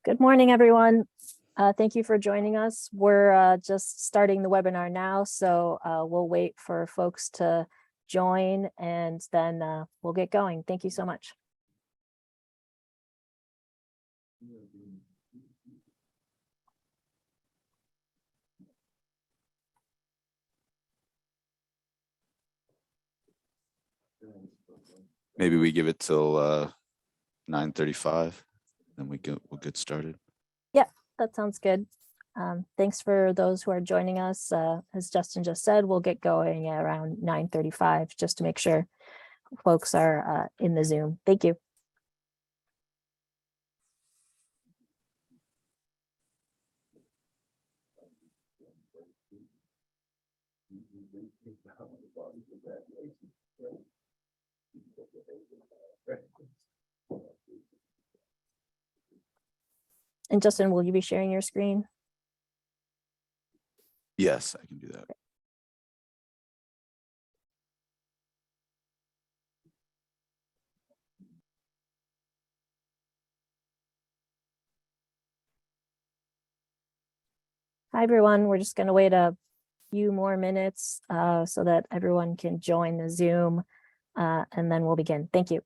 Good morning, everyone. Thank you for joining us. We're just starting the webinar now, so we'll wait for folks to join and then we'll get going. Thank you so much. Maybe we give it till 9:35, then we'll get started. Yeah, that sounds good. Thanks for those who are joining us. As Justin just said, we'll get going around 9:35 just to make sure folks are in the Zoom. Thank you. And Justin, will you be sharing your screen? Yes, I can do that. Hi, everyone. We're just going to wait a few more minutes so that everyone can join the Zoom and then we'll begin. Thank you.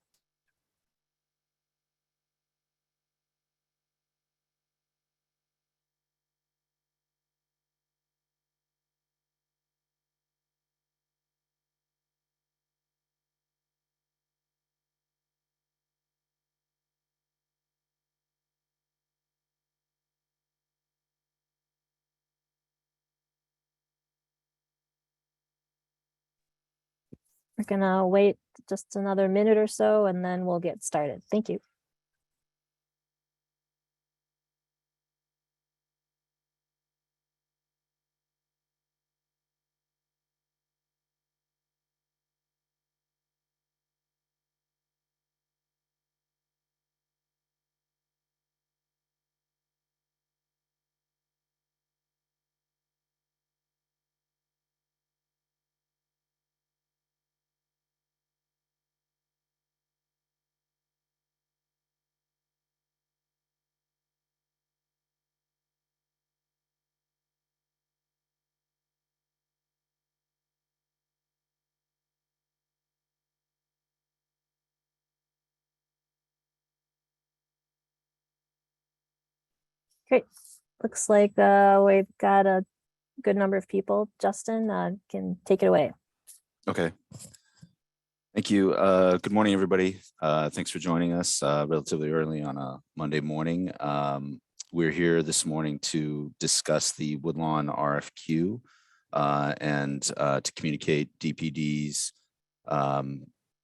We're gonna wait just another minute or so and then we'll get started. Thank you. Great. Looks like we've got a good number of people. Justin can take it away. Okay. Thank you. Good morning, everybody. Thanks for joining us relatively early on a Monday morning. We're here this morning to discuss the Woodlawn RFQ and to communicate DPD's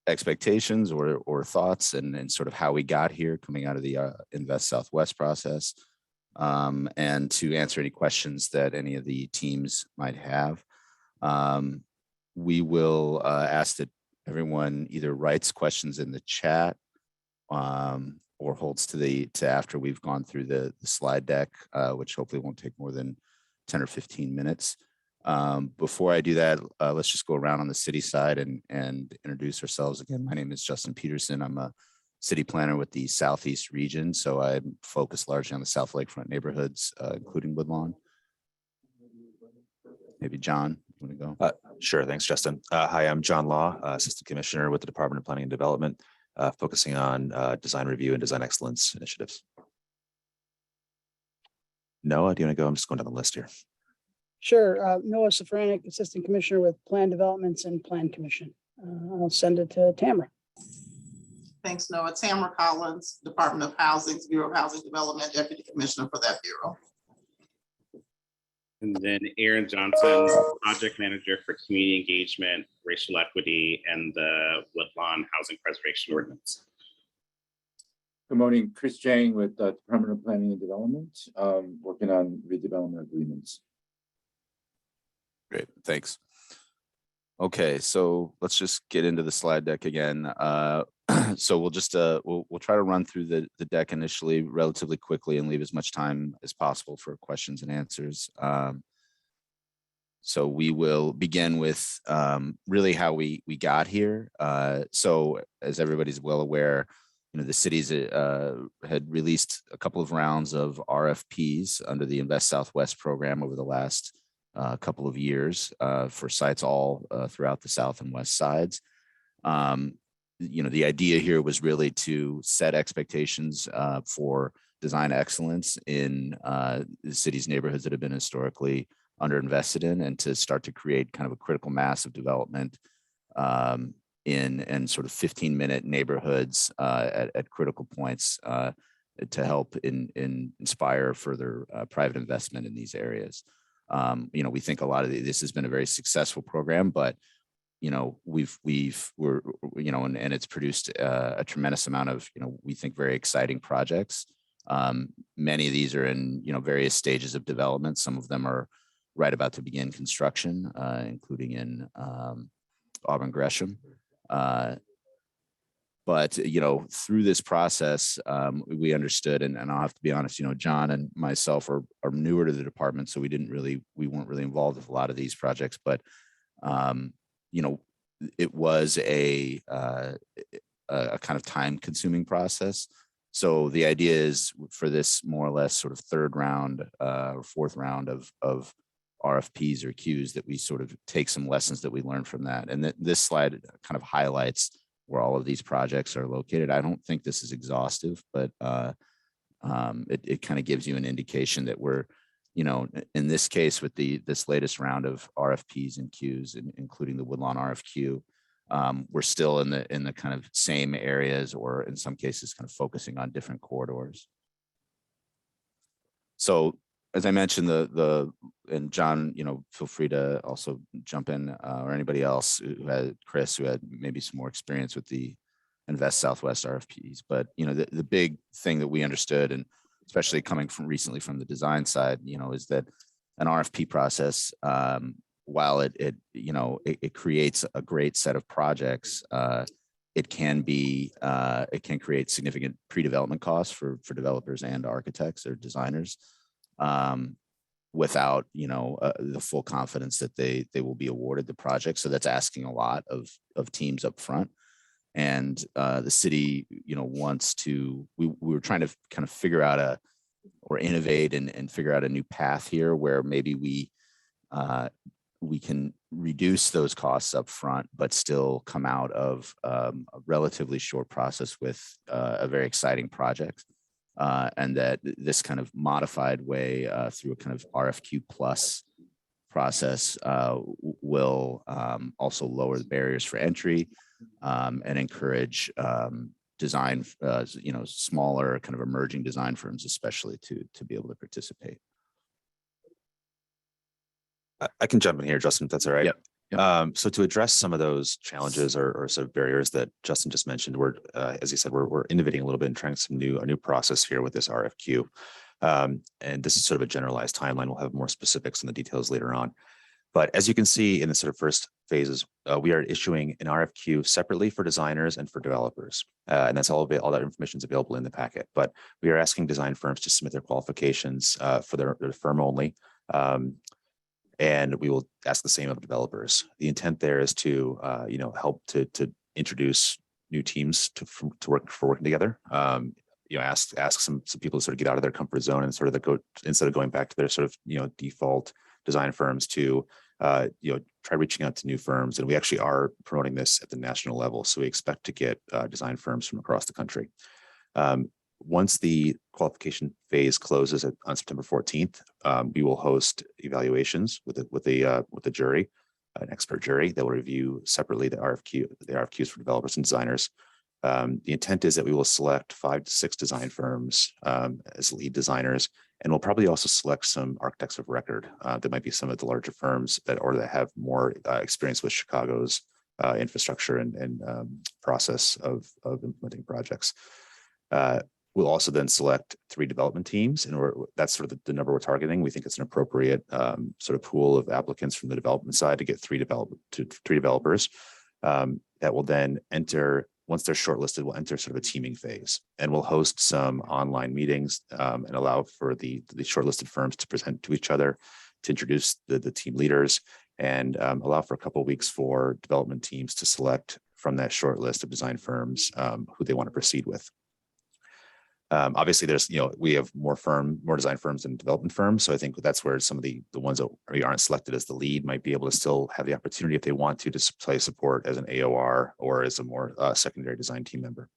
expectations or thoughts and sort of how we got here coming out of the Invest Southwest process, and to answer any questions that any of the teams might have. We will ask that everyone either writes questions in the chat or holds to after we've gone through the slide deck, which hopefully won't take more than 10 or 15 minutes. Before I do that, let's just go around on the city side and introduce ourselves again. My name is Justin Peterson. I'm a city planner with the Southeast region, so I'm focused largely on the South Lakefront neighborhoods, including Woodlawn. Maybe John, you want to go? Sure, thanks, Justin. Hi, I'm John Law, Assistant Commissioner with the Department of Planning and Development, focusing on design review and design excellence initiatives. Noah, do you want to go? I'm just going down the list here. Sure. Noah Safranek, Assistant Commissioner with Plan Developments and Plan Commission. I'll send it to Tamara. Thanks, Noah. Tamara Collins, Department of Housing, Bureau of Housing Development, Deputy Commissioner for that bureau. And then Aaron Johnson, Project Manager for Community Engagement, Racial Equity, and the Woodlawn Housing Preservation Ordinance. Good morning, Chris Jang with the Department of Planning and Development, working on redevelopment agreements. Great, thanks. Okay, so let's just get into the slide deck again. So we'll just we'll try to run through the deck initially relatively quickly and leave as much time as possible for questions and answers. So we will begin with really how we got here. So as everybody's well aware, the cities had released a couple of rounds of RFPs under the Invest Southwest program over the last couple of years for sites all throughout the south and west sides. The idea here was really to set expectations for design excellence in the city's neighborhoods that have been historically underinvested in, and to start to create kind of a critical mass of development in sort of 15-minute neighborhoods at critical points to help inspire further private investment in these areas. We think a lot of this has been a very successful program, but and it's produced a tremendous amount of, we think, very exciting projects. Many of these are in, various stages of development. Some of them are right about to begin construction, including in Auburn Gresham. But, through this process, we understood, and I'll have to be honest, John and myself are newer to the department, so we weren't really involved with a lot of these projects, but, it was a kind of time consuming process. So the idea is for this more or less sort of third round or fourth round of RFPs or queues that we sort of take some lessons that we learned from that. And this slide kind of highlights where all of these projects are located. I don't think this is exhaustive, but it kind of gives you an indication that we're, in this case with this latest round of RFPs and queues, including the Woodlawn RFQ, we're still in the kind of same areas, or in some cases kind of focusing on different corridors. So as I mentioned, and John, feel free to also jump in, or anybody else Chris, who had maybe some more experience with the Invest Southwest RFPs. But, the big thing that we understood, and especially coming recently from the design side, is that an RFP process, while it creates a great set of projects, it can create significant pre-development costs for developers and architects or designers, without the full confidence that they will be awarded the project. So that's asking a lot of teams up front. And the city wants to, we were trying to kind of figure out or innovate and figure out a new path here where maybe we can reduce those costs up front, but still come out of a relatively short process with a very exciting project. And that this kind of modified way through a kind of RFQ plus process will also lower the barriers for entry and encourage design, smaller kind of emerging design firms, especially to be able to participate. I can jump in here, Justin, if that's all right. Yep. So to address some of those challenges or sort of barriers that Justin just mentioned, we're, as he said, we're innovating a little bit and trying a new process here with this RFQ. And this is sort of a generalized timeline. We'll have more specifics on the details later on. But as you can see in the sort of first phases, we are issuing an RFQ separately for designers and for developers. And that's all that information is available in the packet. But we are asking design firms to submit their qualifications for their firm only. And we will ask the same of developers. The intent there is to, help to introduce new teams to working together. Ask some people to sort of get out of their comfort zone and sort of instead of going back to their sort of default design firms to try reaching out to new firms. And we actually are promoting this at the national level. So we expect to get design firms from across the country. Once the qualification phase closes on September 14th, we will host evaluations with a jury, an expert jury that will review separately the RFQs for developers and designers. The intent is that we will select 5 to 6 design firms as lead designers, and we'll probably also select some architects of record. That might be some of the larger firms that have more experience with Chicago's infrastructure and process of implementing projects. We'll also then select 3 development teams, and that's sort of the number we're targeting. We think it's an appropriate sort of pool of applicants from the development side to get 3 developers that will then enter. Once they're shortlisted, we'll enter sort of a teaming phase, and we'll host some online meetings and allow for the shortlisted firms to present to each other, to introduce the team leaders, and allow for a couple of weeks for development teams to select from that short list of design firms who they want to proceed with. Obviously, there's, we have more design firms and development firms. So I think that's where some of the ones that aren't selected as the lead might be able to still have the opportunity, if they want to play support as an AOR or as a more secondary design team member.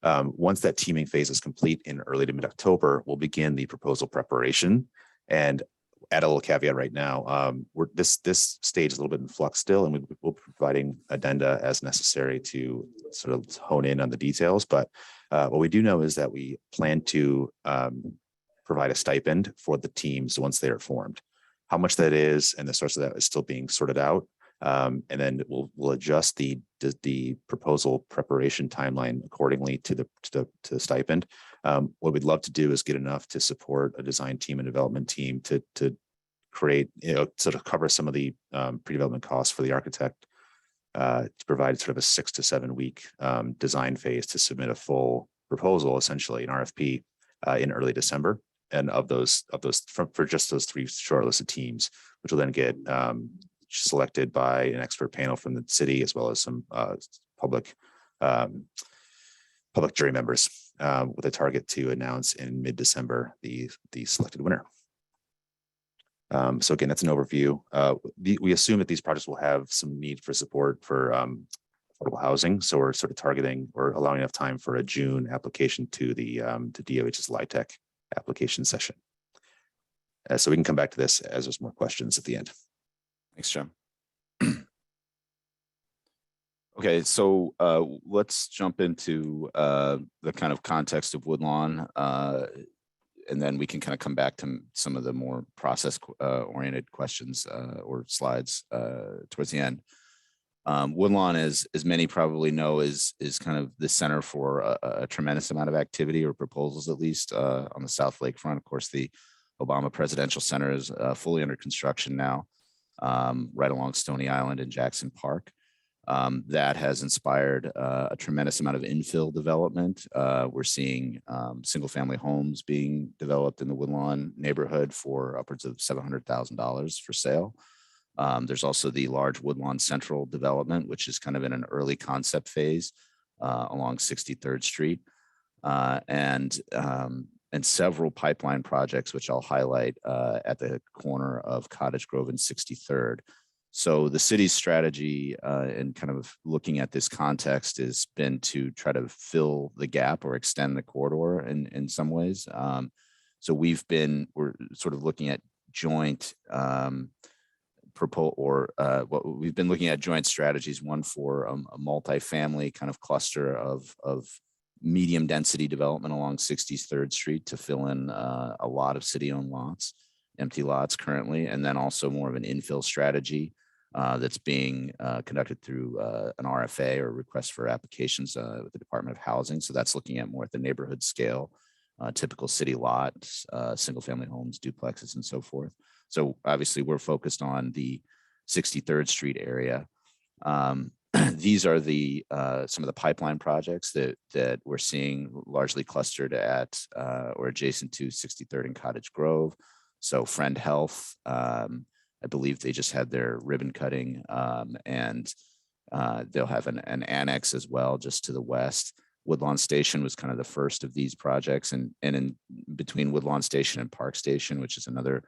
Once that teaming phase is complete in early to mid-October, we'll begin the proposal preparation. And add a little caveat right now, this stage is a little bit in flux still, and we'll be providing addenda as necessary to sort of hone in on the details. But what we do know is that we plan to provide a stipend for the teams once they are formed. How much that is and the source of that is still being sorted out. And then we'll adjust the proposal preparation timeline accordingly to the stipend. What we'd love to do is get enough to support a design team and development team to create, sort of cover some of the pre-development costs for the architect, to provide sort of a 6 to 7 week design phase to submit a full proposal, essentially an RFP in early December. And of those for just those 3 shortlisted teams, which will then get selected by an expert panel from the city, as well as some public jury members, with a target to announce in mid-December the selected winner. So again, that's an overview. We assume that these projects will have some need for support for affordable housing. So we're sort of targeting or allowing enough time for a June application to the to DOH's LIHTC application session. So we can come back to this as there's more questions at the end. Thanks, John. Okay, so let's jump into the kind of context of Woodlawn, and then we can kind of come back to some of the more process oriented questions or slides towards the end. Woodlawn, as many probably know, is kind of the center for a tremendous amount of activity, or proposals at least, on the South Lakefront. Of course, the Obama Presidential Center is fully under construction now, right along Stony Island and Jackson Park. That has inspired a tremendous amount of infill development. We're seeing single-family homes being developed in the Woodlawn neighborhood for upwards of $700,000 for sale. There's also the large Woodlawn Central development, which is kind of in an early concept phase along 63rd Street, and several pipeline projects, which I'll highlight at the corner of Cottage Grove and 63rd. So the city's strategy in kind of looking at this context has been to try to fill the gap or extend the corridor in some ways. So we're sort of looking at joint we've been looking at joint strategies, one for a multifamily kind of cluster of medium density development along 63rd Street to fill in a lot of city-owned lots, empty lots currently, and then also more of an infill strategy that's being conducted through an RFA, or request for applications, with the Department of Housing. So that's looking at more at the neighborhood scale, typical city lots, single family homes, duplexes, and so forth. So obviously we're focused on the 63rd Street area. These are some of the pipeline projects that we're seeing largely clustered at or adjacent to 63rd and Cottage Grove. So Friend Health, I believe they just had their ribbon cutting, and they'll have an annex as well just to the west. Woodlawn Station was kind of the first of these projects, and in between Woodlawn Station and Park Station, which is another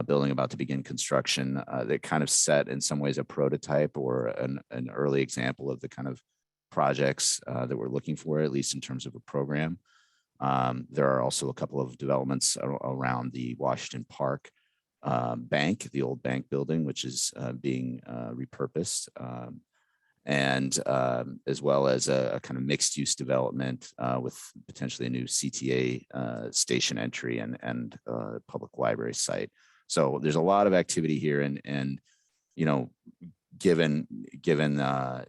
building about to begin construction, that kind of set in some ways a prototype or an early example of the kind of projects that we're looking for, at least in terms of a program. There are also a couple of developments around the Washington Park bank, the old bank building, which is being repurposed, and as well as a kind of mixed use development with potentially a new CTA station entry and public library site. So there's a lot of activity here, and given the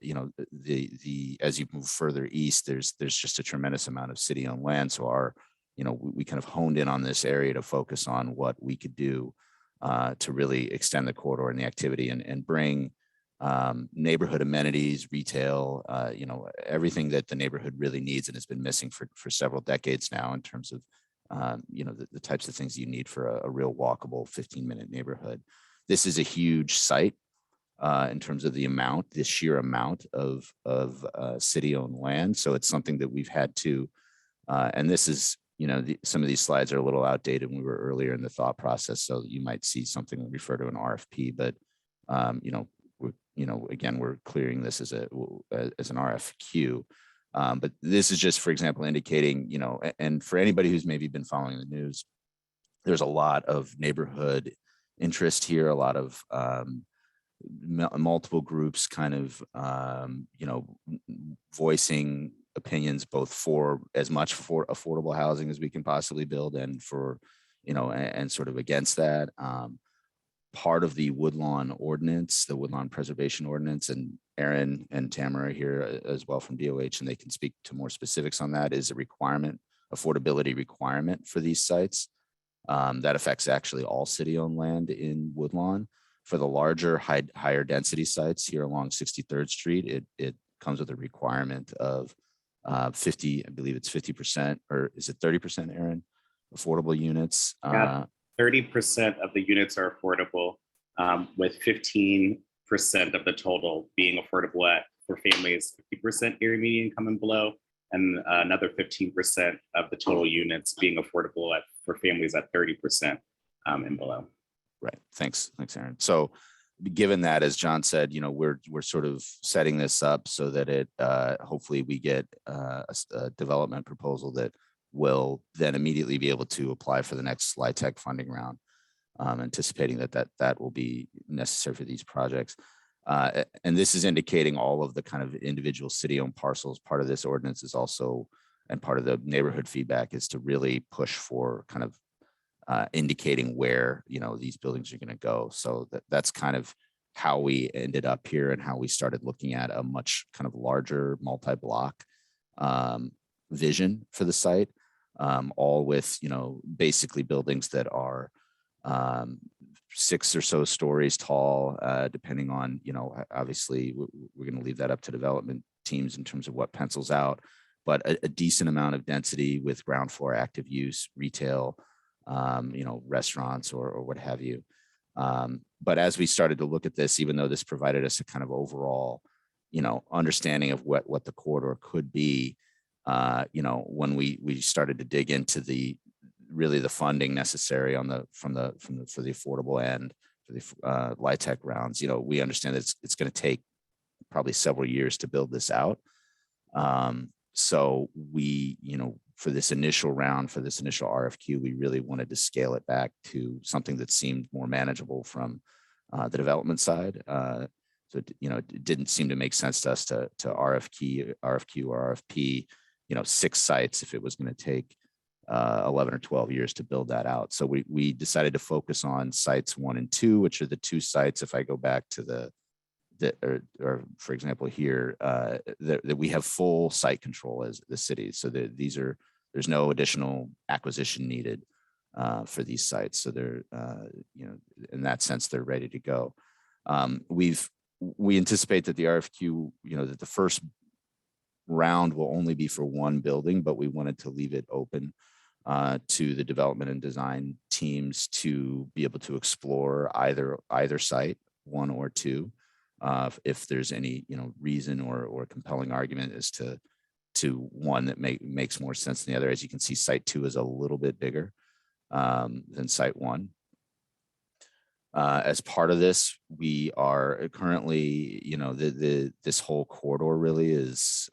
as you move further east, there's just a tremendous amount of city-owned land. So we kind of honed in on this area to focus on what we could do to really extend the corridor and the activity and bring neighborhood amenities, retail, everything that the neighborhood really needs and has been missing for several decades now, in terms of the types of things you need for a real walkable 15-minute neighborhood. This is a huge site in terms of the sheer amount of city-owned land. So it's something that we've had to, and this is some of these slides are a little outdated when we were earlier in the thought process. So you might see something refer to an RFP, but again, we're clearing this as an RFQ. But this is just, for example, indicating, and for anybody who's maybe been following the news, there's a lot of neighborhood interest here, a lot of multiple groups kind of, voicing opinions, both for as much for affordable housing as we can possibly build and for, and sort of against that. Part of the Woodlawn Ordinance, the Woodlawn Preservation Ordinance, and Aaron and Tamara are here as well from DOH, and they can speak to more specifics on that, is a requirement, affordability requirement for these sites. That affects actually all city-owned land in Woodlawn. For the larger, higher density sites here along 63rd Street, it comes with a requirement of 50, I believe it's 50%, or is it 30%, Aaron? Affordable units. 30% of the units are affordable, with 15% of the total being affordable for families 50% area median income and below, and another 15% of the total units being affordable for families at 30% and below. Right. Thanks, Aaron. So given that, as John said, we're sort of setting this up so that it hopefully we get a development proposal that will then immediately be able to apply for the next LIHTC funding round, anticipating that will be necessary for these projects. And this is indicating all of the kind of individual city-owned parcels. Part of this ordinance is also, and part of the neighborhood feedback is to really push for kind of indicating where, these buildings are going to go. So that's kind of how we ended up here and how we started looking at a much kind of larger multi-block vision for the site, all with, basically buildings that are 6 or so stories tall, depending on, obviously we're going to leave that up to development teams in terms of what pencils out, but a decent amount of density with ground floor active use, retail, restaurants or what have you. But as we started to look at this, even though this provided us a kind of overall, understanding of what the corridor could be, when we started to dig into the funding necessary for the affordable end for the LIHTC rounds, we understand that it's going to take probably several years to build this out. So we, for this initial round, for this initial RFQ, we really wanted to scale it back to something that seemed more manageable from the development side. So, it didn't seem to make sense to us to RFQ or RFP, 6 sites if it was going to take 11 or 12 years to build that out. So we decided to focus on sites 1 and 2, which are the 2 sites. If I go back to or for example here, that we have full site control as the city. So there's no additional acquisition needed for these sites. So they're, in that sense, they're ready to go. We anticipate that the RFQ, that the first round will only be for 1 building, but we wanted to leave it open to the development and design teams to be able to explore either site, 1 or 2. If there's any reason or compelling argument as to one that makes more sense than the other. As you can see, site 2 is a little bit bigger than site 1. As part of this, we are currently, this whole corridor really is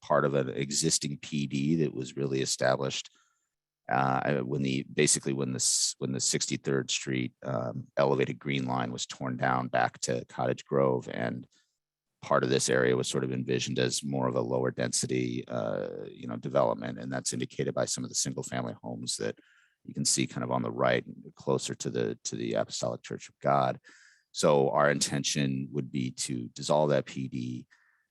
part of an existing PD that was really established when the 63rd Street elevated green line was torn down back to Cottage Grove, and part of this area was sort of envisioned as more of a lower density, development, and that's indicated by some of the single family homes that you can see kind of on the right, closer to the Apostolic Church of God. So our intention would be to dissolve that PD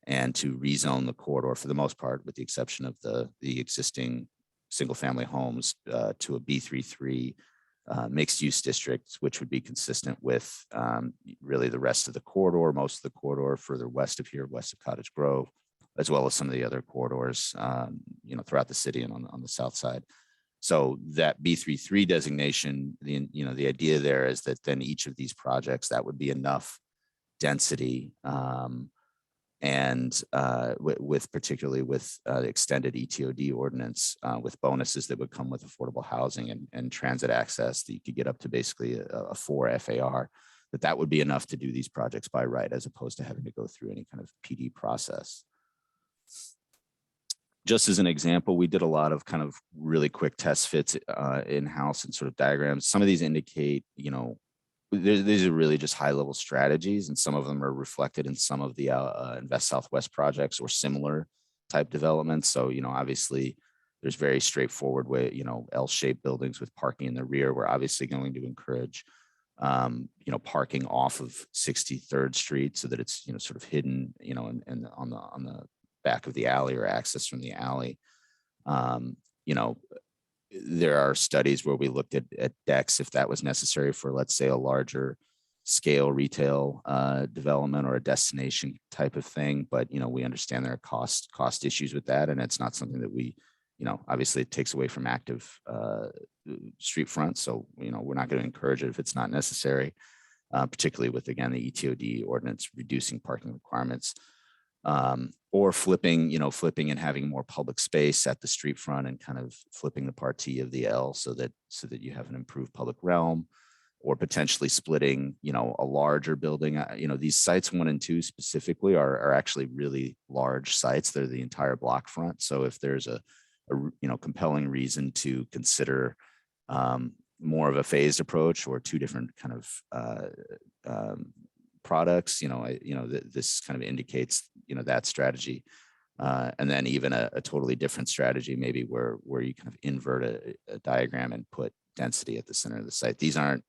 and to rezone the corridor for the most part, with the exception of the existing single family homes, to a B33 mixed use district, which would be consistent with really the rest of the corridor, most of the corridor further west of here, west of Cottage Grove, as well as some of the other corridors, throughout the city and on the south side. So that B33 designation, the idea there is that then each of these projects, that would be enough density and with particularly with the extended ETOD ordinance, with bonuses that would come with affordable housing and transit access, that you could get up to basically a 4 FAR, that would be enough to do these projects by right, as opposed to having to go through any kind of PD process. Just as an example, we did a lot of kind of really quick test fits in-house and sort of diagrams. Some of these indicate, you know, these are really just high level strategies, and some of them are reflected in some of the Invest Southwest projects or similar type developments. So, you know, obviously there's very straightforward way, you know, L-shaped buildings with parking in the rear. We're obviously going to encourage, you know, parking off of 63rd Street so that it's, you know, sort of hidden, you know, and on the back of the alley or access from the alley. You know, there are studies where we looked at decks if that was necessary for, let's say, a larger scale retail development or a destination type of thing. But, you know, we understand there are cost issues with that, and it's not something that we, you know, obviously it takes away from active street front. So, you know, we're not going to encourage it if it's not necessary, particularly with, again, the ETOD ordinance reducing parking requirements. Or flipping and having more public space at the street front and kind of flipping the partie of the L so that you have an improved public realm, or potentially splitting, you know, a larger building. You know, these sites 1 and 2 specifically are actually really large sites. They're the entire block front. So if there's a you know, compelling reason to consider more of a phased approach or 2 different kind of products, you know, this kind of indicates, you know, that strategy. And then even a totally different strategy, maybe where you kind of invert a diagram and put density at the center of the site. These are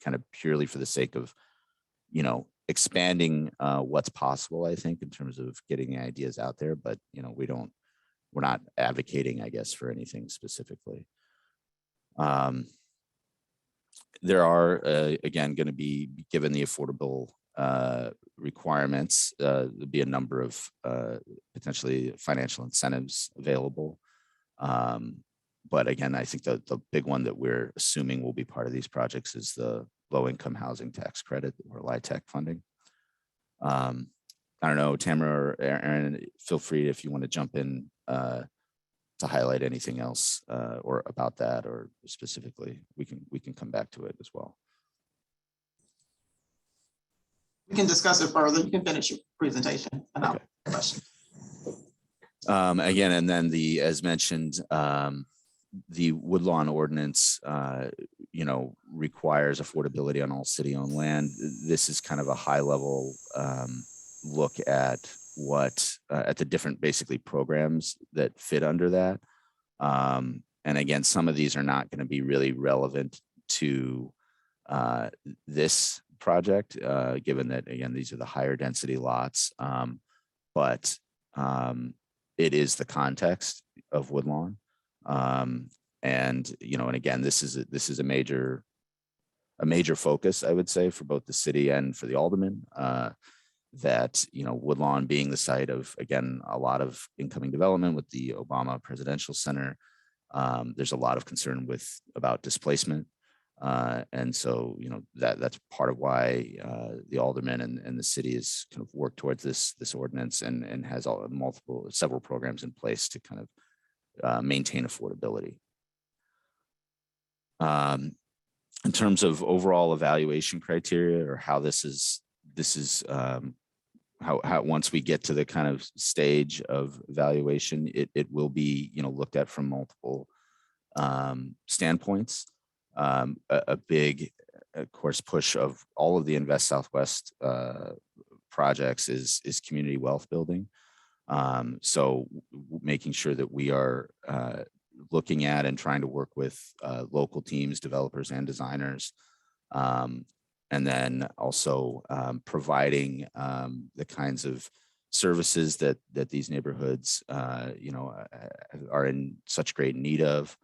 kind of purely for the sake of, you know, expanding what's possible, I think, in terms of getting the ideas out there. But, you know, we're not advocating, I guess, for anything specifically. There are, again, going to be, given the affordable requirements, there'll be a number of potentially financial incentives available. But again, I think the big one that we're assuming will be part of these projects is the low-income housing tax credit or LIHTC funding. I don't know, Tamara or Aaron, feel free if you want to jump in to highlight anything else or about that, or specifically, we can come back to it as well. We can discuss it further. You can finish your presentation. And Okay. I'll question. Again, and then as mentioned, the Woodlawn ordinance, you know, requires affordability on all city-owned land. This is kind of a high-level look at at the different basically programs that fit under that. And again, some of these are not going to be really relevant to this project, given that, again, these are the higher density lots. But it is the context of Woodlawn. And, you know, and again, this is a major focus, I would say, for both the city and for the aldermen, that, you know, Woodlawn being the site of, again, a lot of incoming development with the Obama Presidential Center. There's a lot of concern about displacement. And so, you know, that's part of why the aldermen and the city is kind of worked towards this ordinance and has several programs in place to kind of maintain affordability. In terms of overall evaluation criteria, or how this is how once we get to the kind of stage of evaluation, it will be, you know, looked at from multiple standpoints. A big, of course, push of all of the Invest Southwest projects is community wealth building. So making sure that we are looking at and trying to work with local teams, developers, and designers, and then also providing the kinds of services that these neighborhoods, you know, are in such great need of.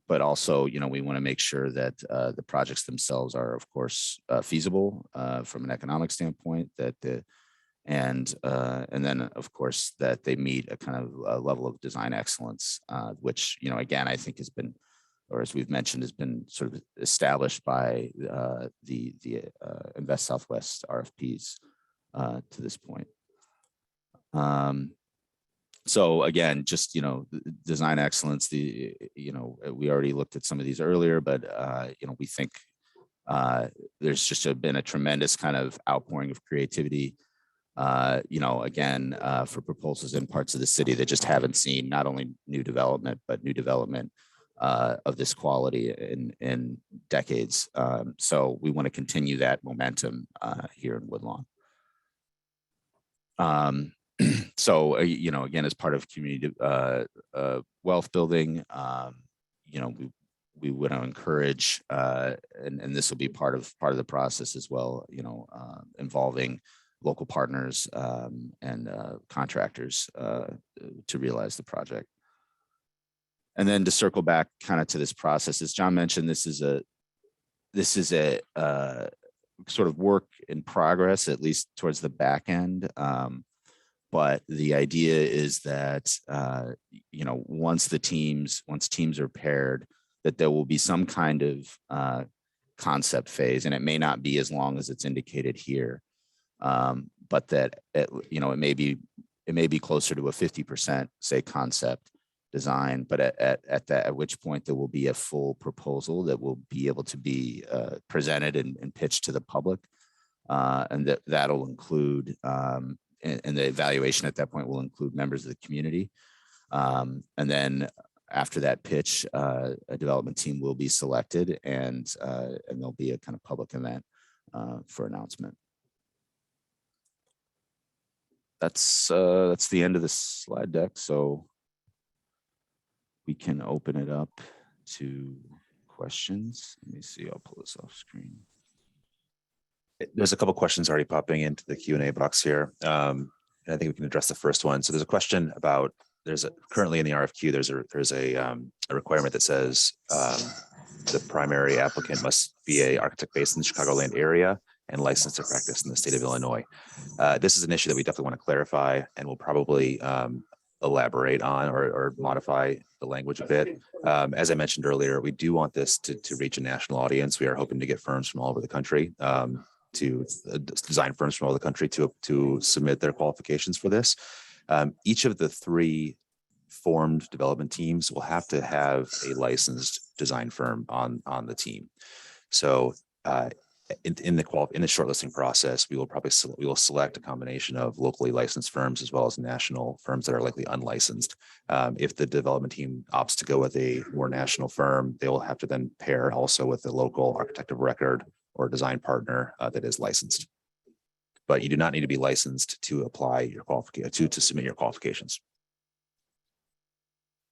But also, you know, we want to make sure that the projects themselves are, of course, feasible from an economic standpoint. And then, of course, that they meet a kind of a level of design excellence, which, you know, again, I think has been, or as we've mentioned, has been sort of established by the Invest Southwest RFPs to this point. So again, just, design excellence, we already looked at some of these earlier, but, we think there's just been a tremendous kind of outpouring of creativity, again, for proposals in parts of the city that just haven't seen not only new development, but new development of this quality in decades. So we want to continue that momentum here in Woodlawn. So, again, as part of community wealth building, we would encourage, and this will be part of the process as well, involving local partners and contractors to realize the project. And then to circle back kind of to this process, as John mentioned, this is a sort of work in progress, at least towards the back end. But the idea is that, once teams are paired, that there will be some kind of concept phase, and it may not be as long as it's indicated here, but that it may be closer to a 50%, say, concept design, but at which point there will be a full proposal that will be able to be presented and pitched to the public, and that'll include, and the evaluation at that point will include members of the community, and then after that pitch, a development team will be selected, and there'll be a kind of public event for announcement. That's the end of the slide deck. So we can open it up to questions. Let me see. I'll pull this off screen. There's a couple questions already popping into the Q&A box here. And I think we can address the first one. So there's a question about, currently in the RFQ, there's a requirement that says the primary applicant must be an architect based in the Chicagoland area and licensed to practice in the state of Illinois. This is an issue that we definitely want to clarify, and we'll probably elaborate on or modify the language a bit. As I mentioned earlier, we do want this to reach a national audience. We are hoping to get firms from all over the country, design firms from all over the country to submit their qualifications for this. Each of the 3 formed development teams will have to have a licensed design firm on the team. So in the shortlisting process, we will select a combination of locally licensed firms as well as national firms that are likely unlicensed. If the development team opts to go with a more national firm, they will have to then pair also with a local architect of record or design partner that is licensed. But you do not need to be licensed to apply your qualification to submit your qualifications.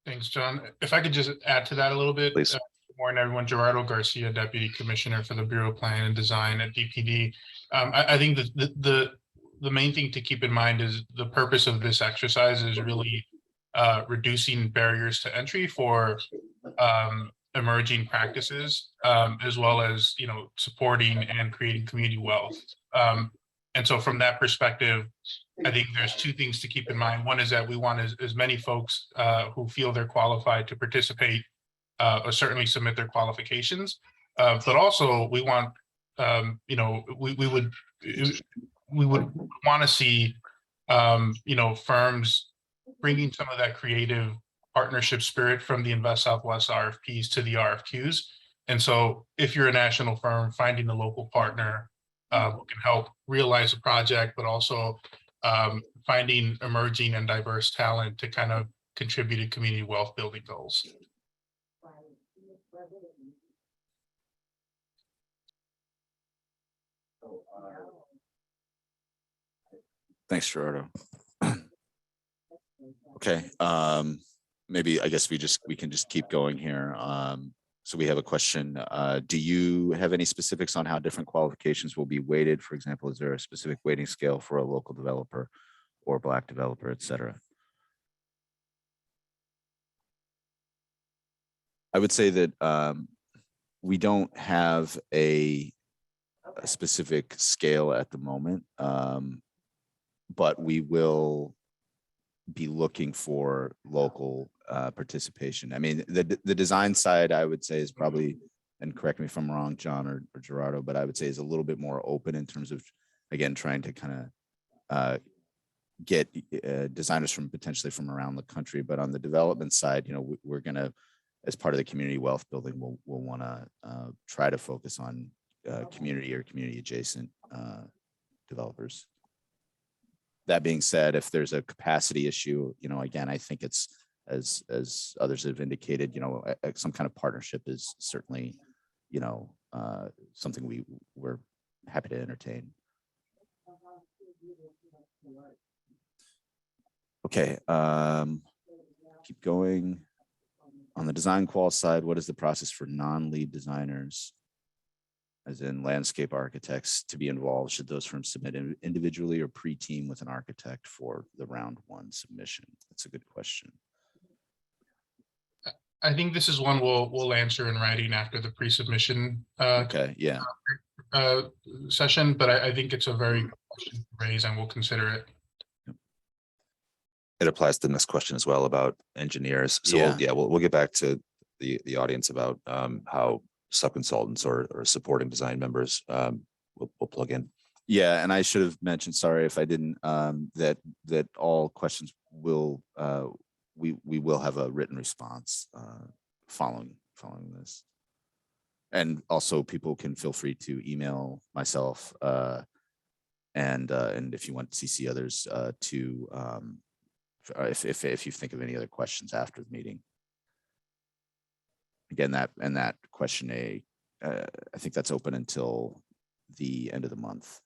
Thanks, John. If I could just add to that a little bit. Please. Good morning, everyone. Gerardo Garcia, Deputy Commissioner for the Bureau of Plan and Design at DPD. I think the main thing to keep in mind is the purpose of this exercise is really reducing barriers to entry for emerging practices, as well as supporting and creating community wealth. And so from that perspective, I think there's 2 things to keep in mind. One is that we want as many folks who feel they're qualified to participate or certainly submit their qualifications, but also we want, we would want to see, firms bringing some of that creative partnership spirit from the Invest Southwest RFPs to the RFQs. And so if you're a national firm, finding a local partner who can help realize a project, but also finding emerging and diverse talent to kind of contribute to community wealth building goals. Thanks, Gerardo. Okay, maybe I guess we can just keep going here. So we have a question. Do you have any specifics on how different qualifications will be weighted? For example, is there a specific weighting scale for a local developer or Black developer, et cetera? I would say that we don't have a specific scale at the moment, but we will be looking for local participation. I mean, the design side, I would say, is probably, and correct me if I'm wrong, John or Gerardo, but I would say is a little bit more open in terms of, again, trying to kind of get designers from potentially from around the country. But on the development side, we're gonna, as part of the community wealth building, we'll want to try to focus on community or community adjacent developers. That being said, if there's a capacity issue, again, I think it's as others have indicated, some kind of partnership is certainly, something we're happy to entertain. Okay, keep going. On the design qual side, what is the process for non-lead designers, as in landscape architects, to be involved? Should those firms submit individually or pre-team with an architect for the round one submission? That's a good question. I think this is one we'll answer in writing after the pre-submission Okay, yeah. Session, but I think it's a very good question to raise, and we'll consider it. It applies to the next question as well about engineers. So we'll get back to the audience about how sub-consultants or supporting design members we'll plug in. Yeah, and I should have mentioned, sorry if I didn't, that all questions will we will have a written response following this. And also people can feel free to email myself and if you want to CC others if you think of any other questions after the meeting. Again, that question I think that's open until the end of the month.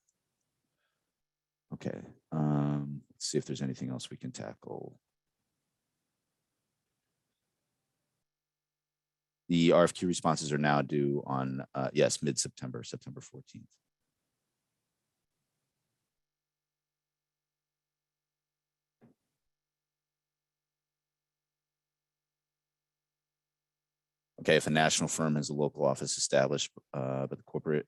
Okay, let's see if there's anything else we can tackle. The RFQ responses are now due on, yes, mid-September, September 14th. Okay, if a national firm has a local office established, but the corporate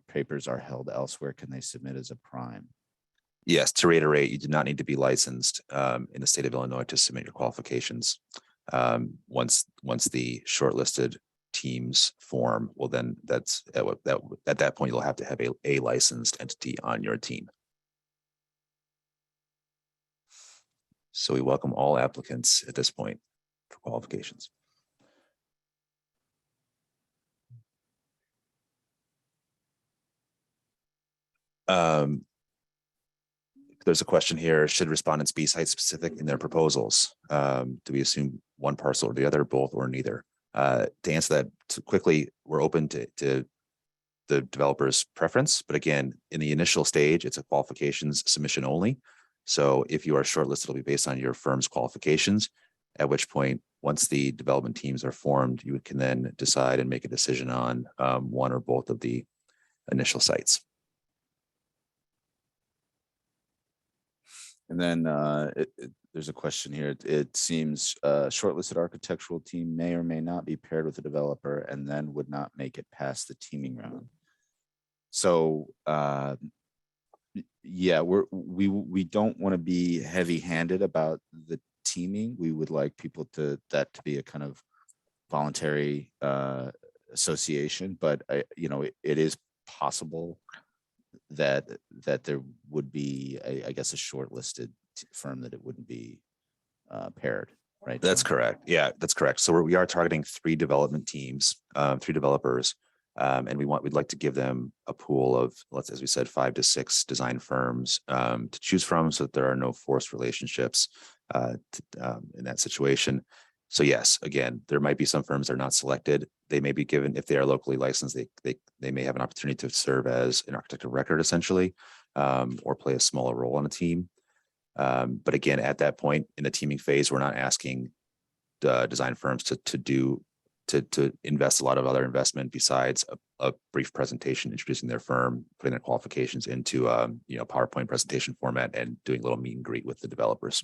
papers are held elsewhere, can they submit as a prime? Yes, to reiterate, you do not need to be licensed in the state of Illinois to submit your qualifications. Once the shortlisted teams form, well, then that's at that point you'll have to have a licensed entity on your team. So we welcome all applicants at this point for qualifications. There's a question here: should respondents be site specific in their proposals? Do we assume one parcel or the other, both, or neither? To answer that quickly, we're open to the developer's preference, but again, in the initial stage, it's a qualifications submission only. So if you are shortlisted, it'll be based on your firm's qualifications, at which point, once the development teams are formed, you can then decide and make a decision on one or both of the initial sites. And then there's a question here. It seems a shortlisted architectural team may or may not be paired with a developer and then would not make it past the teaming round. So yeah, we don't want to be heavy-handed about the teaming. We would like people to be a kind of voluntary association, but it is possible that there would be I guess a shortlisted firm that it wouldn't be paired, right? That's correct. Yeah, that's correct. So we are targeting 3 development teams, 3 developers, and we'd like to give them a pool of, as we said, 5 to 6 design firms to choose from, so that there are no forced relationships in that situation. So yes, again, there might be some firms that are not selected. They may be given, if they are locally licensed, they may have an opportunity to serve as an architect of record, essentially, or play a smaller role on a team. But again, at that point in the teaming phase, we're not asking design firms to invest a lot of other investment besides a brief presentation introducing their firm, putting their qualifications into PowerPoint presentation format, and doing a little meet and greet with the developers.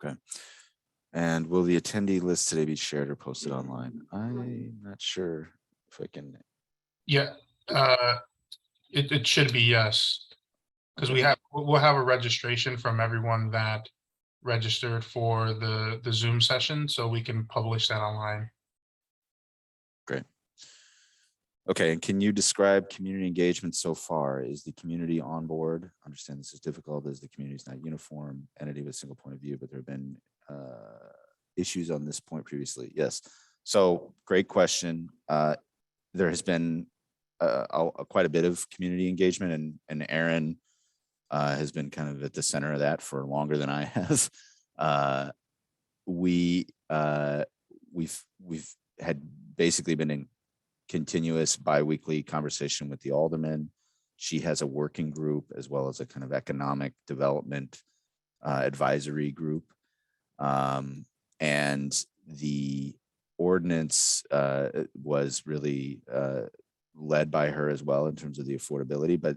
Okay. And will the attendee list today be shared or posted online? I'm not sure if I can. Yeah, it should be, yes, because we'll have a registration from everyone that registered for the Zoom session, so we can publish that online. Great. Okay, and can you describe community engagement so far? Is the community on board? I understand this is difficult as the community is not uniform entity with a single point of view, but there have been issues on this point previously. Yes. So great question. There has been quite a bit of community engagement, and Aaron has been kind of at the center of that for longer than I have. We've had basically been in continuous biweekly conversation with the alderman. She has a working group as well as a kind of economic development advisory group. And the ordinance was really led by her as well in terms of the affordability, but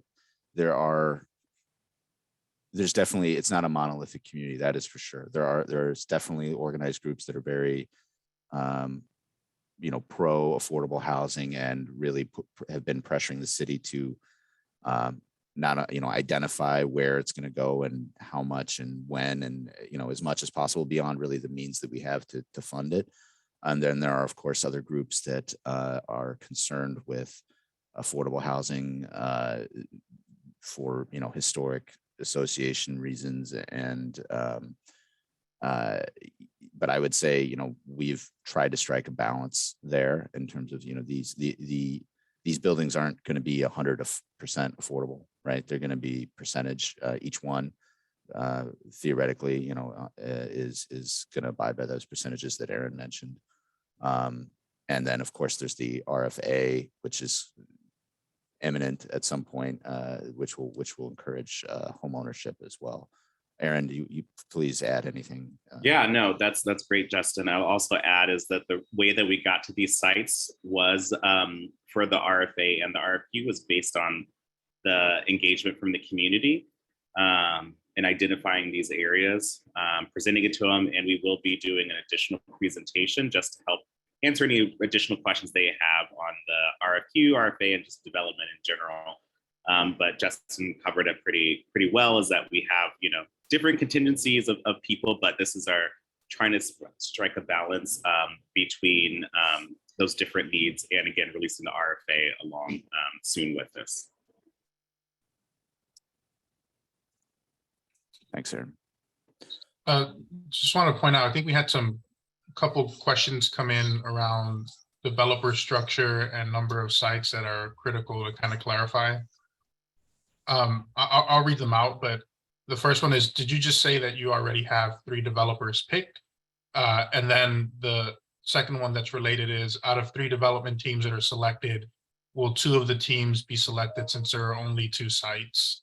there's definitely, it's not a monolithic community, that is for sure. There's definitely organized groups that are very pro affordable housing and really have been pressuring the city to identify where it's going to go and how much and when, and as much as possible beyond really the means that we have to fund it. And then there are of course other groups that are concerned with affordable housing for historic association reasons, and but I would say, we've tried to strike a balance there in terms of, these buildings aren't going to be 100% affordable, right? They're going to be percentage. Each one theoretically, is going to abide by those percentages that Aaron mentioned. And then of course there's the RFA, which is imminent at some point, which will encourage home ownership as well. Aaron, do you please add anything? Yeah, no, that's great, Justin. I'll also add is that the way that we got to these sites was for the RFA and the RFQ was based on the engagement from the community and identifying these areas, presenting it to them, and we will be doing an additional presentation just to help answer any additional questions they have on the RFQ, RFA, and just development in general. But Justin covered it pretty well, is that we have, different contingencies of people, but this is our trying to strike a balance between those different needs, and again, releasing the RFA along soon with this. Thanks, Aaron. Just want to point out, I think we had couple questions come in around developer structure and number of sites that are critical to kind of clarify. I'll read them out, but the first one is, did you just say that you already have 3 developers picked? And then the second one that's related is, out of 3 development teams that are selected, will 2 of the teams be selected since there are only 2 sites?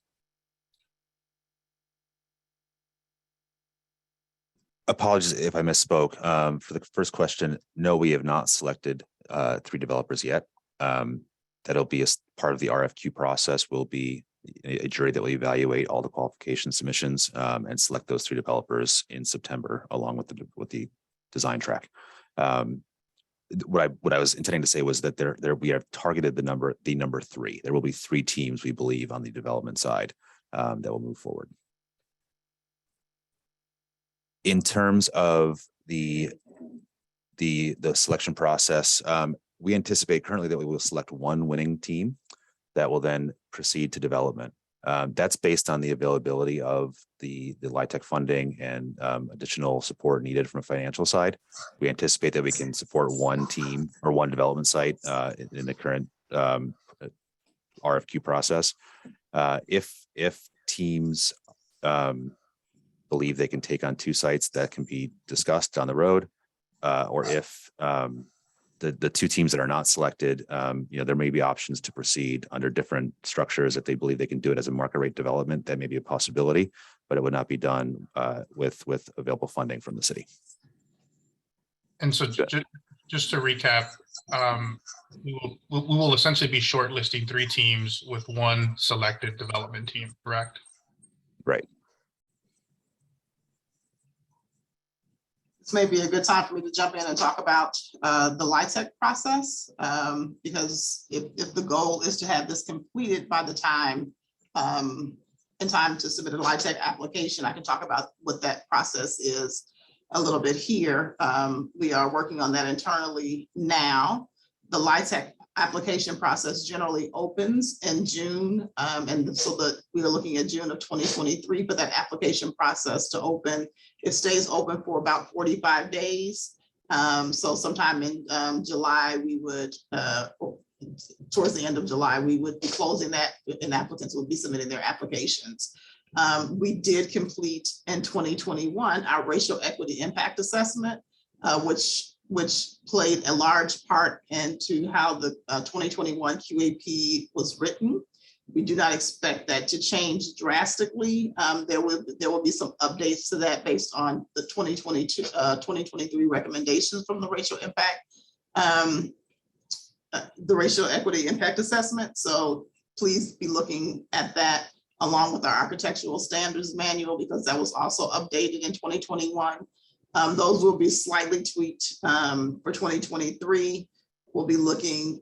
Apologies if I misspoke. For the first question, no, we have not selected 3 developers yet. That'll be a part of the RFQ process. Will be a jury that will evaluate all the qualification submissions and select those 3 developers in September, along with the design track. What I was intending to say was that we have targeted the number 3. There will be 3 teams, we believe, on the development side that will move forward. In terms of the selection process, we anticipate currently that we will select 1 winning team that will then proceed to development. That's based on the availability of the LIHTC funding and additional support needed from a financial side. We anticipate that we can support 1 team or 1 development site in the current RFQ process. If teams believe they can take on 2 sites, that can be discussed down the road, or if the 2 teams that are not selected, there may be options to proceed under different structures. If they believe they can do it as a market rate development, that may be a possibility, but it would not be done with available funding from the city. And so just to recap, we will essentially be shortlisting 3 teams with 1 selected development team, correct? Right. This may be a good time for me to jump in and talk about the LIHTC process, because if the goal is to have this completed by the time, in time to submit a LIHTC application, I can talk about what that process is a little bit here. We are working on that internally now. The LIHTC application process generally opens in June. And so that we are looking at June of 2023 for that application process to open. It stays open for about 45 days. So sometime in July, we would, towards the end of July, we would be closing that and applicants would be submitting their applications. We did complete in 2021 our racial equity impact assessment, which played a large part into how the 2021 QAP was written. We do not expect that to change drastically. There will be some updates to that based on the 2023 recommendations from the racial impact, the racial equity impact assessment. So please be looking at that along with our architectural standards manual, because that was also updated in 2021. Those will be slightly tweaked for 2023. We'll be looking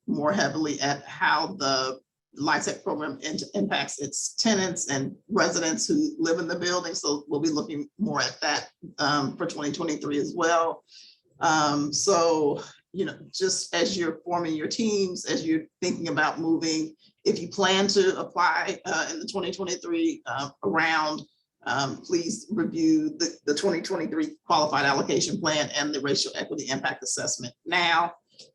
more heavily at how the LIHTC program impacts its tenants and residents who live in the building. So we'll be looking more at that for 2023 as well. So, you know, just as you're forming your teams, as you're thinking about moving, if you plan to apply in the 2023 round, please review the 2023 qualified allocation plan and the racial equity impact assessment now.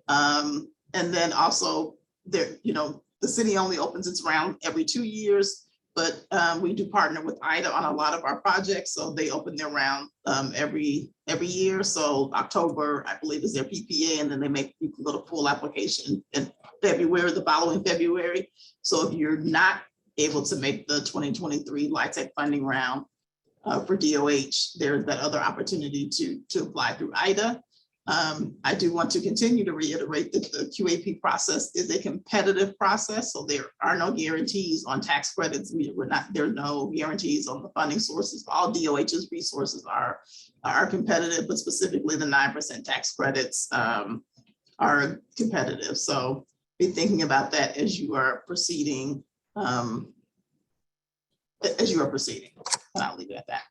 And then also there, you know, the city only opens its round every 2 years, but we do partner with IDA on a lot of our projects. So they open their round every year. So October, I believe, is their PPA, and then they make you go to full application in February, the following February. So if you're not able to make the 2023 LIHTC funding round for DOH, there's that other opportunity to apply through IDA. I do want to continue to reiterate that the QAP process is a competitive process, so there are no guarantees on tax credits. There are no guarantees on the funding sources. All DOH's resources are competitive, but specifically the 9% tax credits are competitive. So be thinking about that as you are proceeding. And I'll leave it at that.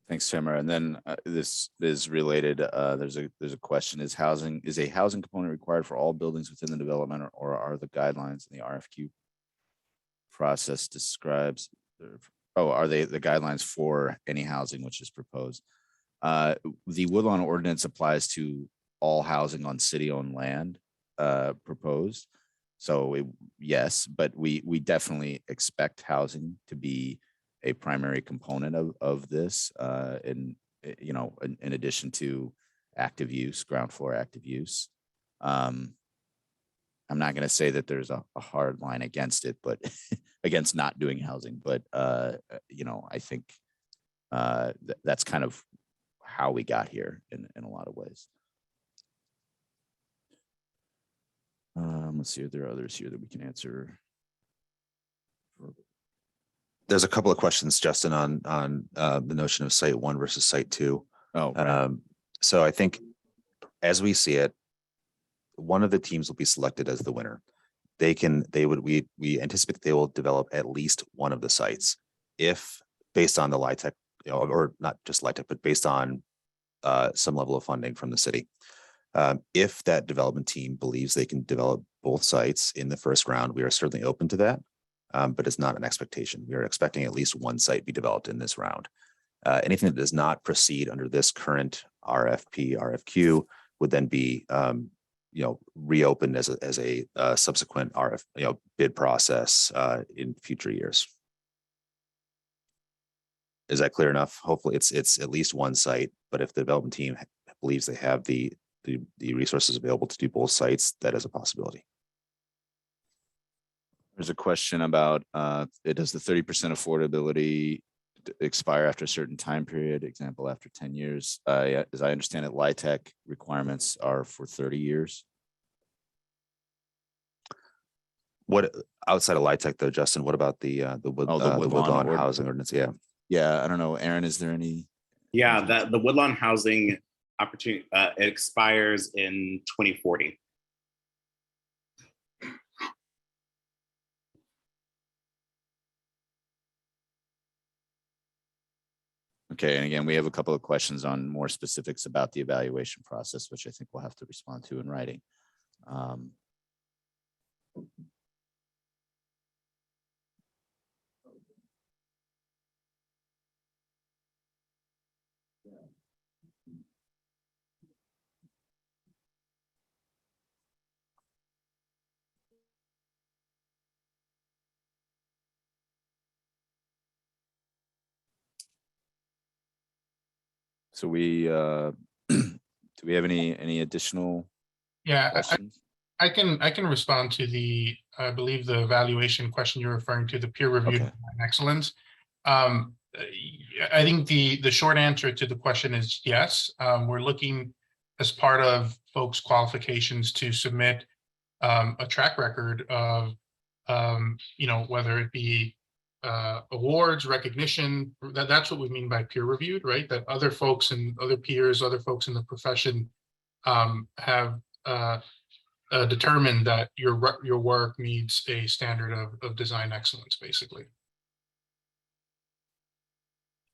Thanks, Tamara. And then this is related. There's a question: is a housing component required for all buildings within the development, or are the guidelines in the RFQ process describes? Are they the guidelines for any housing which is proposed? The Woodlawn Ordinance applies to all housing on city-owned land proposed. So yes, but we definitely expect housing to be a primary component of this, in addition to active use, ground floor active use. I'm not going to say that there's a hard line against it, but against not doing housing. But I think that's kind of how we got here in a lot of ways. Let's see if there are others here that we can answer. There's a couple of questions, Justin, on the notion of site 1 versus site 2. Oh, right. So I think as we see it, one of the teams will be selected as the winner. We anticipate they will develop at least one of the sites, if based on the LIHTC, or not just LIHTC, but based on some level of funding from the city. If that development team believes they can develop both sites in the first round, we are certainly open to that. But it's not an expectation. We are expecting at least one site be developed in this round. Anything that does not proceed under this current RFQ would then be, reopened as a subsequent bid process in future years. Is that clear enough? Hopefully, it's at least one site. But if the development team believes they have the resources available to do both sites, that is a possibility. There's a question about does the 30% affordability expire after a certain time period? Example, after 10 years. As I understand it, LIHTC requirements are for 30 years. What outside of LIHTC though, Justin? What about the Woodlawn housing ordinance? Yeah, I don't know, Aaron. Is there any? Yeah, the Woodlawn housing opportunity it expires in 2040. Okay, and again, we have a couple of questions on more specifics about the evaluation process, which I think we'll have to respond to in writing. So we, do we have any additional Yeah, questions? I can respond to the, I believe the evaluation question you're referring to, the peer reviewed Okay. design excellence. I think the short answer to the question is yes. We're looking as part of folks' qualifications to submit a track record of, whether it be awards, recognition, that's what we mean by peer reviewed, right? That other folks and other peers, other folks in the profession have determined that your work meets a standard of design excellence, basically.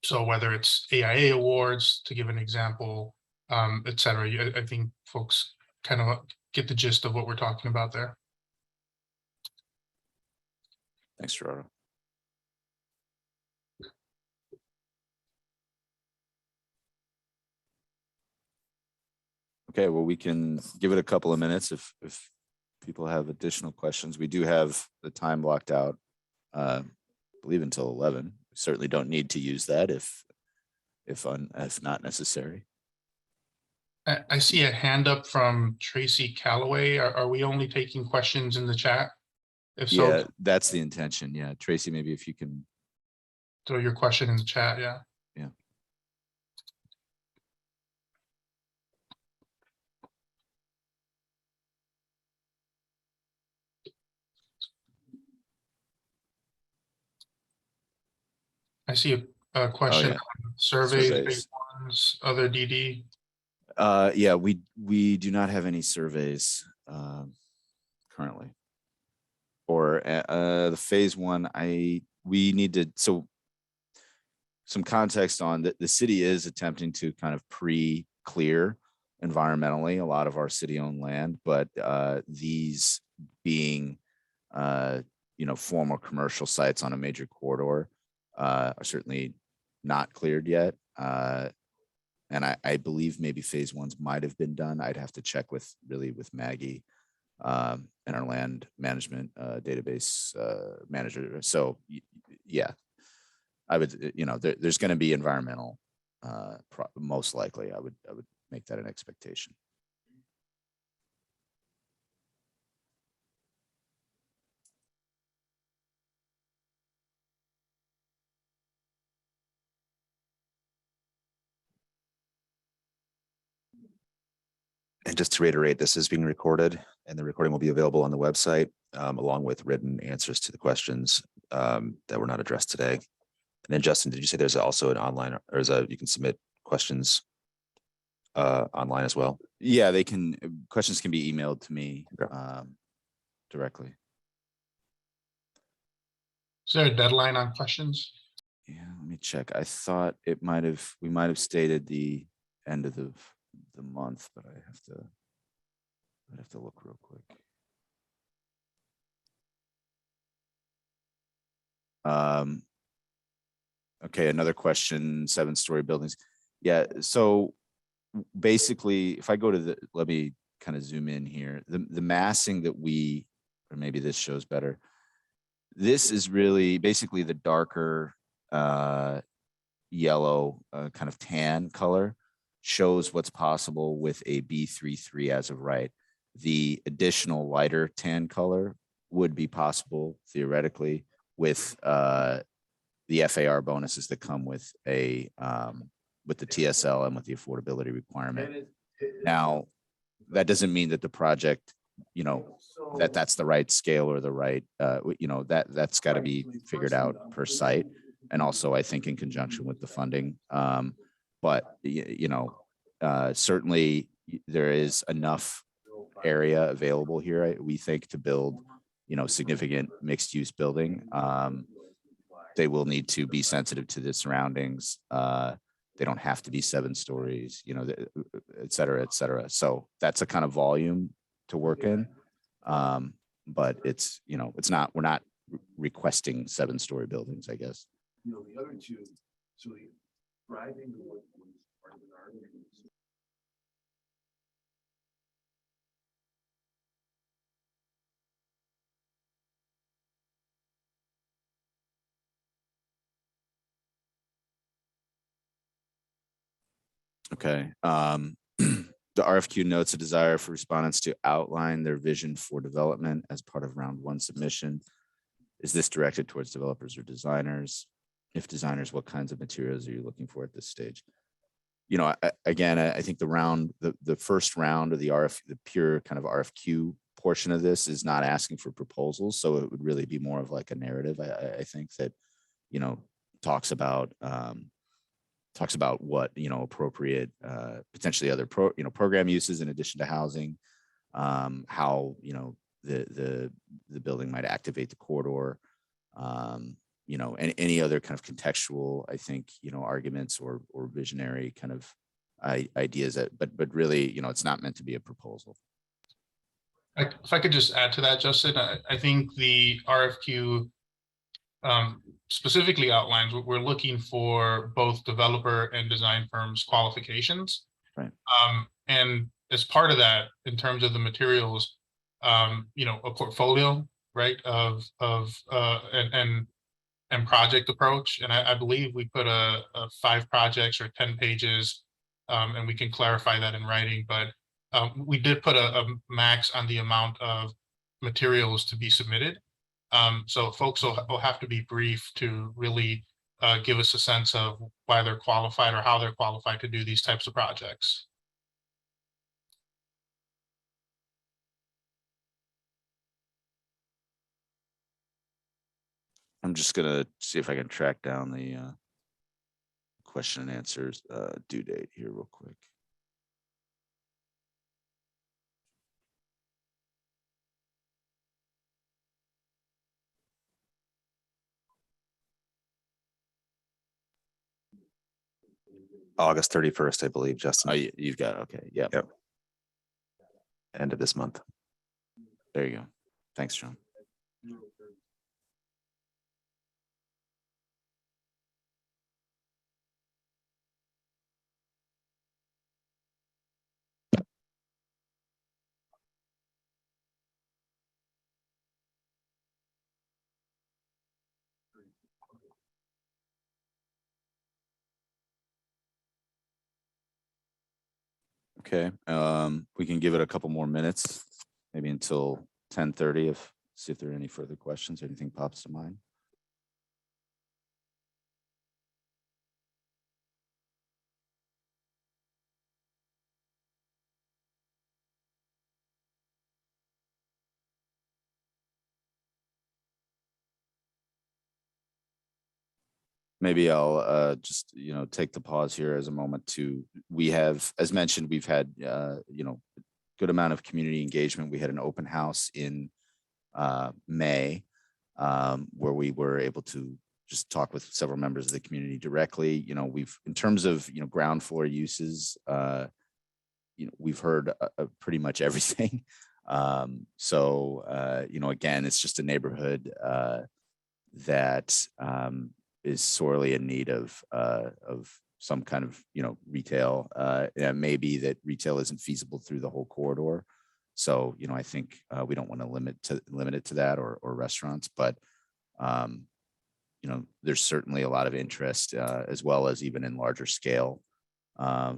So whether it's AIA awards, to give an example, et cetera, I think folks kind of get the gist of what we're talking about there. Thanks, Gerardo. Okay, well, we can give it a couple of minutes if people have additional questions. We do have the time blocked out, I believe until 11. We certainly don't need to use that if not necessary. I see a hand up from Tracy Calloway. Are we only taking questions in the chat? If so, Yeah, that's the intention. Yeah, Tracy, maybe if you can. throw your question in the chat. Yeah. Yeah. I see a question yeah. on surveys, Surveys. big ones, other DD. Yeah, we do not have any surveys currently. Or the phase one, we need to, so some context on that. The city is attempting to kind of pre-clear environmentally a lot of our city-owned land, but these being former commercial sites on a major corridor are certainly not cleared yet. And I believe maybe phase ones might have been done. I'd have to check with Maggie and our land management database manager. So yeah, I would, there's going to be environmental, most likely. I would make that an expectation. And just to reiterate, this is being recorded and the recording will be available on the website along with written answers to the questions that were not addressed today. And then Justin, did you say there's also an online, or you can submit questions online as well? Yeah, questions can be emailed to me directly. Is there a deadline on questions? Yeah, let me check. I thought we might have stated the end of the month, but I'd have to look real quick. Okay, another question, 7-story buildings. Yeah, so basically, if I go to let me kind of zoom in here, the massing that or maybe this shows better. This is really basically the darker yellow kind of tan color shows what's possible with a B33 as of right. The additional lighter tan color would be possible theoretically with the FAR bonuses that come with the TSL and with the affordability requirement. Now, that doesn't mean that the project, that's the right scale or the right, that's got to be figured out per site. And also, I think in conjunction with the funding. But, certainly there is enough area available here, we think, to build, significant mixed use building. They will need to be sensitive to the surroundings. they don't have to be 7 stories, you know, et cetera, et cetera. So that's a kind of volume to work in. But it's, you know, it's not, we're not requesting 7-story buildings, I guess. You know, the other two, so the driving the wood was part of the argument. Okay. The RFQ notes a desire for respondents to outline their vision for development as part of round 1 submission. Is this directed towards developers or designers? If designers, what kinds of materials are you looking for at this stage? You know, again, I think the first round of the pure kind of RFQ portion of this is not asking for proposals. So it would really be more of like a narrative. I think that, you know, talks about what, you know, appropriate, potentially other program uses in addition to housing, how, you know, the building might activate the corridor, you know, and any other kind of contextual, I think, you know, arguments or visionary kind of ideas that, but really, you know, it's not meant to be a proposal. If I could just add to that, Justin, I think the RFQ specifically outlines what we're looking for both developer and design firms qualifications. Right. And as part of that, in terms of the materials, you know, a portfolio, right, and project approach. And I believe we put a 5 projects or 10 pages, and we can clarify that in writing, but we did put a max on the amount of materials to be submitted. So folks will have to be briefed to really give us a sense of why they're qualified or how they're qualified to do these types of projects. I'm just gonna see if I can track down the question and answers due date here real quick. August 31st, I believe, Justin. Oh, you've got, okay, yeah. Yep. End of this month. There you go. Thanks, John. Okay, we can give it a couple more minutes, maybe until 10:30, see if there are any further questions or anything pops to mind. Maybe I'll just, you know, take the pause here as a moment we have, as mentioned, we've had, you know, good amount of community engagement. We had an open house in May where we were able to just talk with several members of the community directly. You know, in terms of, you know, ground floor uses, you know, we've heard pretty much everything. So, you know, again, it's just a neighborhood that is sorely in need of some kind of, you know, retail. It may be that retail isn't feasible through the whole corridor. So, you know, I think we don't want to limit it to that or restaurants, but, you know, there's certainly a lot of interest as well as even in larger scale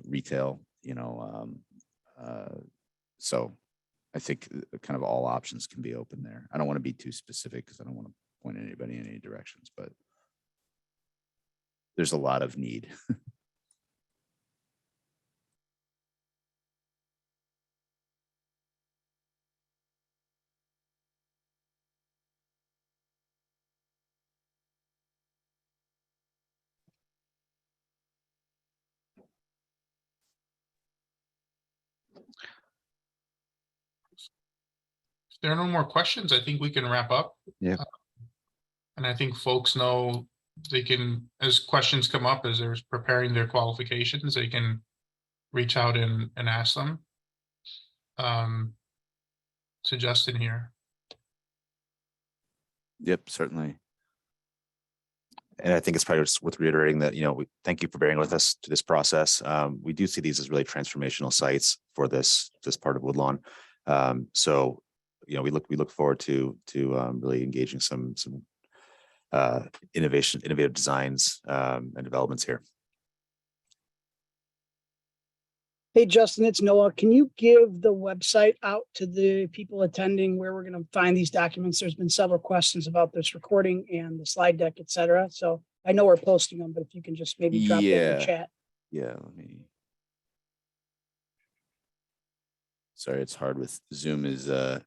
retail, you know, so I think kind of all options can be open there. I don't want to be too specific because I don't want to point anybody in any directions, but there's a lot of need. If there are no more questions, I think we can wrap up. Yeah. And I think folks know they can, as questions come up, as they're preparing their qualifications, they can reach out and ask them. To Justin here. Yep, certainly. And I think it's probably just worth reiterating that, we thank you for bearing with us to this process. We do see these as really transformational sites for this part of Woodlawn. So, we look forward to really engaging some innovative designs and developments here. Hey, Justin, it's Noah. Can you give the website out to the people attending where we're going to find these documents? There's been several questions about this recording and the slide deck, et cetera. So I know we're posting them, but if you can just maybe drop that in Yeah. the chat. Yeah, let me. Sorry, it's hard with Zoom is the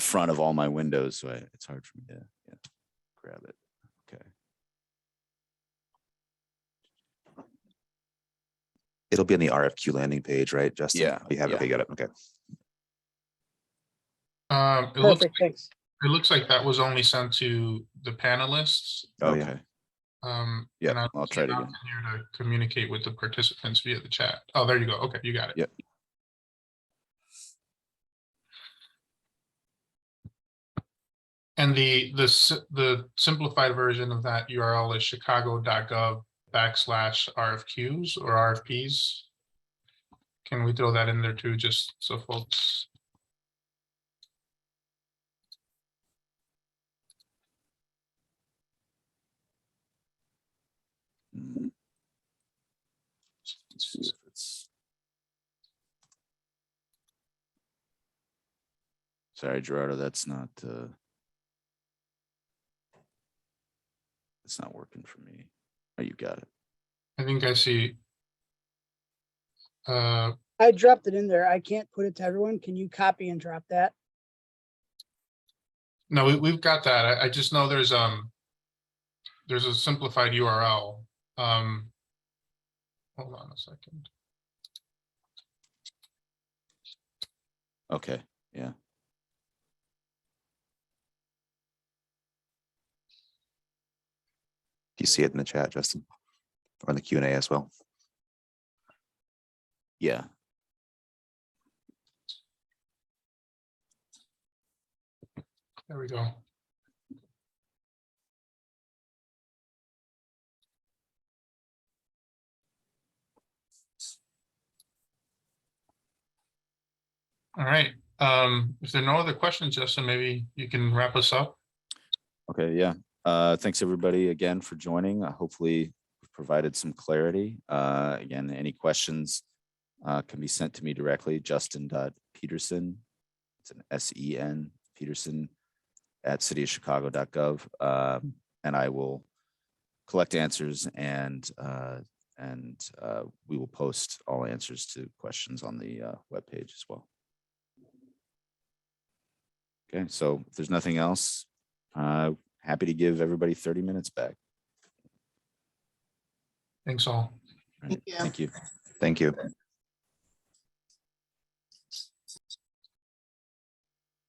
front of all my windows, so it's hard for me to grab it. Okay. It'll be on the RFQ landing page, right, Justin? Yeah, You have it. yeah. Okay, got it. Okay. Perfect, thanks. It looks like that was only sent to the panelists. Oh, yeah. Okay. Yeah, Yeah, I'll try it again. Here to communicate with the participants via the chat. Oh, there you go. Okay, you got it. Yep. And the simplified version of that URL is chicago.gov/RFQs or RFPs. Can we throw that in there too, just so folks? Let's see if it's. Sorry, Gerardo, that's not. It's not working for me. Oh, you got it. I think I see. I dropped it in there. I can't put it to everyone. Can you copy and drop that? No, we've got that. I just know there's a simplified URL. Hold on a second. Okay, yeah. Do you see it in the chat, Justin? Or in the Q&A as well? Yeah. There we go. All right. If there are no other questions, Justin, maybe you can wrap us up. Okay, yeah. Thanks everybody again for joining. Hopefully we've provided some clarity. Again, any questions can be sent to me directly, justin.peterson. It's an SEN Peterson at cityofchicago.gov. And I will collect answers and we will post all answers to questions on the webpage as well. Okay, so if there's nothing else, happy to give everybody 30 minutes back. Thanks all. All right, Thank you. Thank you. Thank you.